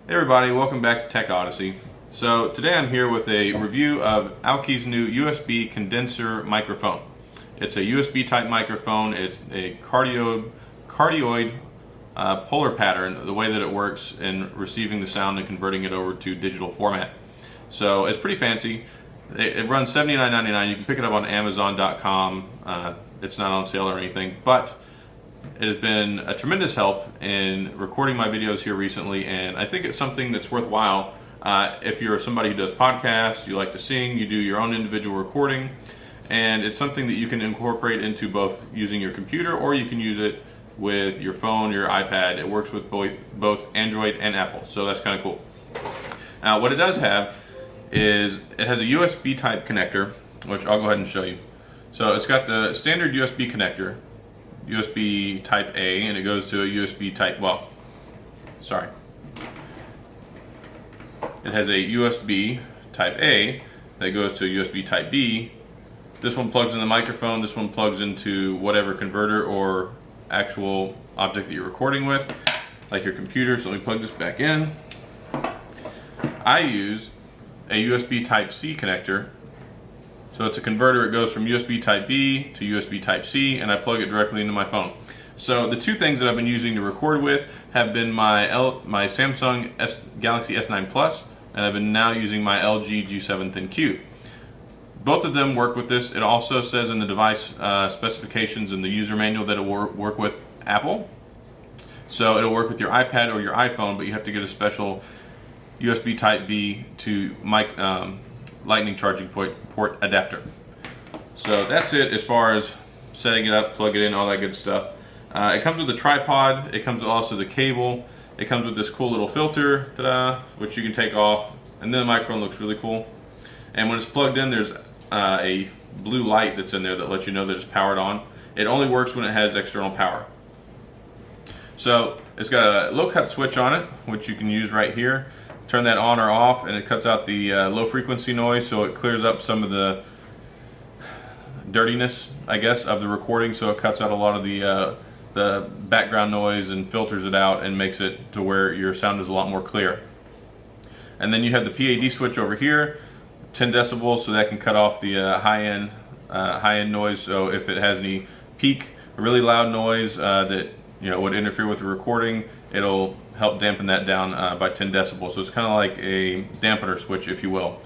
Hey everybody, welcome back to Tech Odyssey. So today I'm here with a review of Aukey's new USB condenser microphone. It's a USB type microphone. It's a cardioid polar pattern, the way that it works in receiving the sound and converting it over to digital format. So it's pretty fancy. It runs $79.99. You can pick it up on Amazon.com. It's not on sale or anything, but it has been a tremendous help in recording my videos here recently, and I think it's something that's worthwhile if you're somebody who does podcasts, you like to sing, you do your own individual recording, and it's something that you can incorporate into both using your computer or you can use it with your phone, your iPad. It works with both Android and Apple, so that's kind of cool. Now, what it does have is it has a USB type connector, which I'll go ahead and show you. So it's got the standard USB connector, USB type A, and it goes to a USB type, it has a USB type A that goes to a USB type B. This one plugs in the microphone, this one plugs into whatever converter or actual object that you're recording with, like your computer. So let me plug this back in. I use a USB type C connector. So it's a converter. It goes from USB type B to USB type C, and I plug it directly into my phone. So the two things that I've been using to record with have been my Samsung Galaxy S9 Plus, and I've been now using my LG G7 Thin Q. Both of them work with this. It also says in the device specifications in the user manual that it will work with Apple. So it'll work with your iPad or your iPhone, but you have to get a special USB type B to lightning charging port adapter. So that's it as far as setting it up, plug it in, all that good stuff. It comes with a tripod. It comes with also the cable. It comes with this cool little filter, which you can take off, and then the microphone looks really cool. And when it's plugged in, there's a blue light that's in there that lets you know that it's powered on. It only works when it has external power. So it's got a low cut switch on it, which you can use right here. Turn that on or off, and it cuts out the low frequency noise, so it clears up some of the dirtiness, I guess, of the recording. So it cuts out a lot of the background noise and filters it out and makes it to where your sound is a lot more clear. And then you have the PAD switch over here, 10 decibels, so that can cut off the high-end noise. So if it has any peak, really loud noise that would interfere with the recording, it'll help dampen that down by 10 decibels. So it's kind of like a dampener switch, if you will.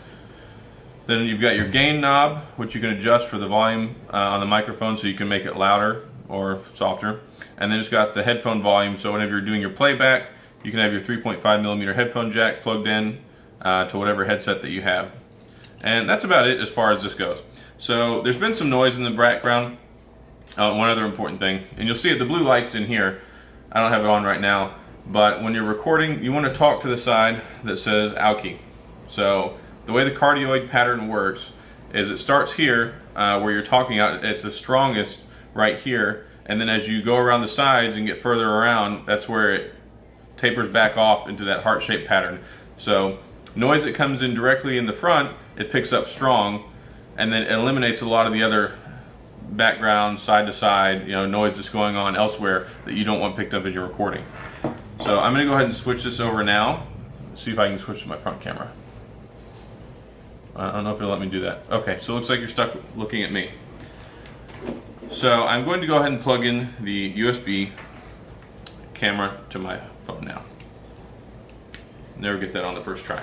Then you've got your gain knob, which you can adjust for the volume on the microphone, so you can make it louder or softer. And then it's got the headphone volume, so whenever you're doing your playback, you can have your 3.5mm headphone jack plugged in to whatever headset that you have. And that's about it as far as this goes. So there's been some noise in the background. One other important thing, and you'll see it, the blue light's in here. I don't have it on right now, but when you're recording, you want to talk to the side that says Aukey. So the way the cardioid pattern works is it starts here where you're talking out. It's the strongest right here, and then as you go around the sides and get further around, that's where it tapers back off into that heart-shaped pattern. So noise that comes in directly in the front, it picks up strong, and then it eliminates a lot of the other background, side to side, noise that's going on elsewhere that you don't want picked up in your recording. So I'm going to go ahead and switch this over now. See if I can switch to my front camera. I don't know if it'll let me do that. Okay, so it looks like you're stuck looking at me. So I'm going to go ahead and plug in the USB camera to my phone now. Never get that on the first try.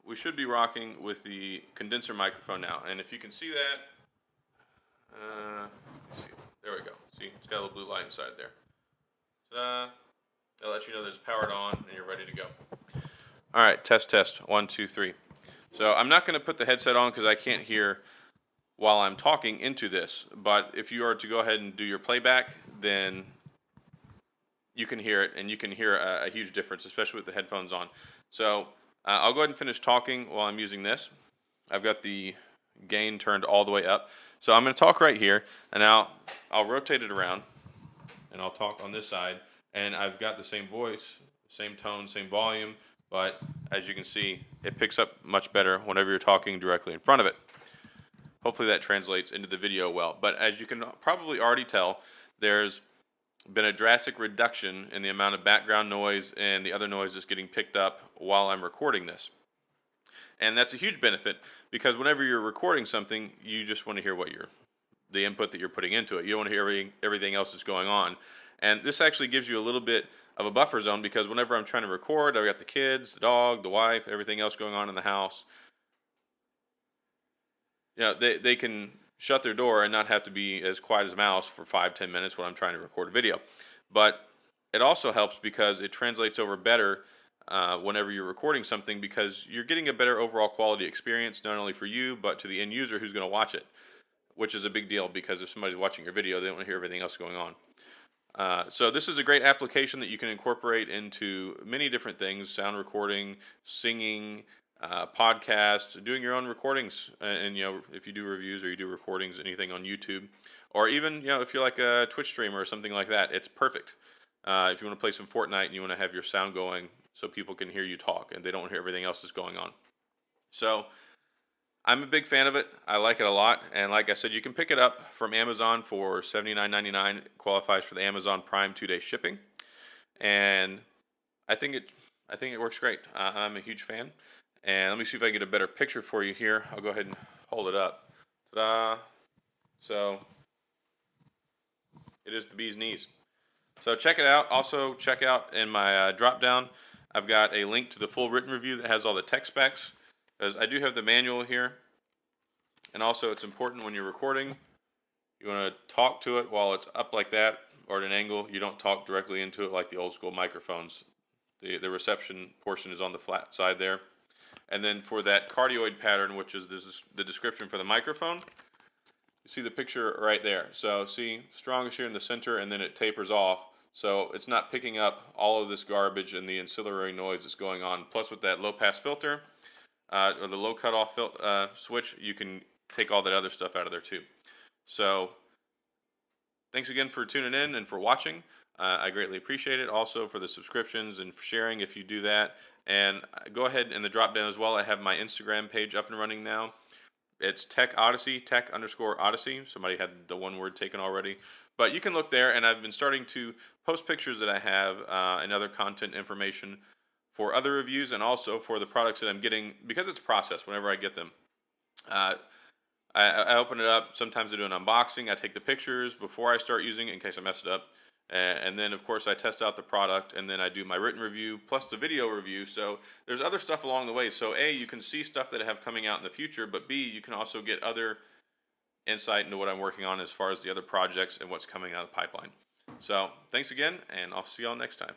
We should be rocking with the condenser microphone now, and if you can see that, there we go. See, it's got a little blue light inside there. That'll let you know that it's powered on and you're ready to go. All right, test, 1, 2, 3. So I'm not going to put the headset on because I can't hear while I'm talking into this, but if you are to go ahead and do your playback, then you can hear it, and you can hear a huge difference, especially with the headphones on. So I'll go ahead and finish talking while I'm using this. I've got the gain turned all the way up. So I'm going to talk right here, and now I'll rotate it around, and I'll talk on this side, and I've got the same voice, same tone, same volume, but as you can see, it picks up much better whenever you're talking directly in front of it. Hopefully that translates into the video well. But as you can probably already tell, there's been a drastic reduction in the amount of background noise and the other noise that's getting picked up while I'm recording this. And that's a huge benefit because whenever you're recording something, you just want to hear the input that you're putting into it. You don't want to hear everything else that's going on. And this actually gives you a little bit of a buffer zone because whenever I'm trying to record, I've got the kids, the dog, the wife, everything else going on in the house. They can shut their door and not have to be as quiet as a mouse for 5-10 minutes when I'm trying to record a video. But it also helps because it translates over better whenever you're recording something, because you're getting a better overall quality experience, not only for you, but to the end user who's going to watch it, which is a big deal because if somebody's watching your video, they don't want to hear everything else going on. So this is a great application that you can incorporate into many different things: sound recording, singing, podcasts, doing your own recordings, and if you do reviews or you do recordings, anything on YouTube, or even if you're like a Twitch streamer or something like that, it's perfect. If you want to play some Fortnite and you want to have your sound going so people can hear you talk and they don't hear everything else that's going on. So I'm a big fan of it. I like it a lot. And like I said, you can pick it up from Amazon for $79.99. It qualifies for the Amazon Prime 2-day shipping. And I think it works great. I'm a huge fan. And let me see if I can get a better picture for you here. I'll go ahead and hold it up. Ta-da! So it is the bee's knees. So check it out. Also check out in my drop down, I've got a link to the full written review that has all the tech specs. As I do have the manual here. And also it's important when you're recording, you want to talk to it while it's up like that or at an angle. You don't talk directly into it like the old school microphones. The reception portion is on the flat side there. And then for that cardioid pattern, which is the description for the microphone, you see the picture right there. So see, strongest here in the center, and then it tapers off. So it's not picking up all of this garbage and the ancillary noise that's going on. Plus with that low pass filter, or the low cutoff switch, you can take all that other stuff out of there too. So thanks again for tuning in and for watching. I greatly appreciate it. Also for the subscriptions and for sharing if you do that. And go ahead in the drop down as well. I have my Instagram page up and running now. It's Tech Odyssey, Tech_Odyssey. Somebody had the one word taken already. But you can look there, and I've been starting to post pictures that I have and other content information for other reviews and also for the products that I'm getting, because it's processed whenever I get them. I open it up. Sometimes I do an unboxing. I take the pictures before I start using it in case I mess it up. And then, of course, I test out the product, and then I do my written review plus the video review. So there's other stuff along the way. So A, you can see stuff that I have coming out in the future, but B, you can also get other insight into what I'm working on as far as the other projects and what's coming out of the pipeline. So thanks again, and I'll see y'all next time.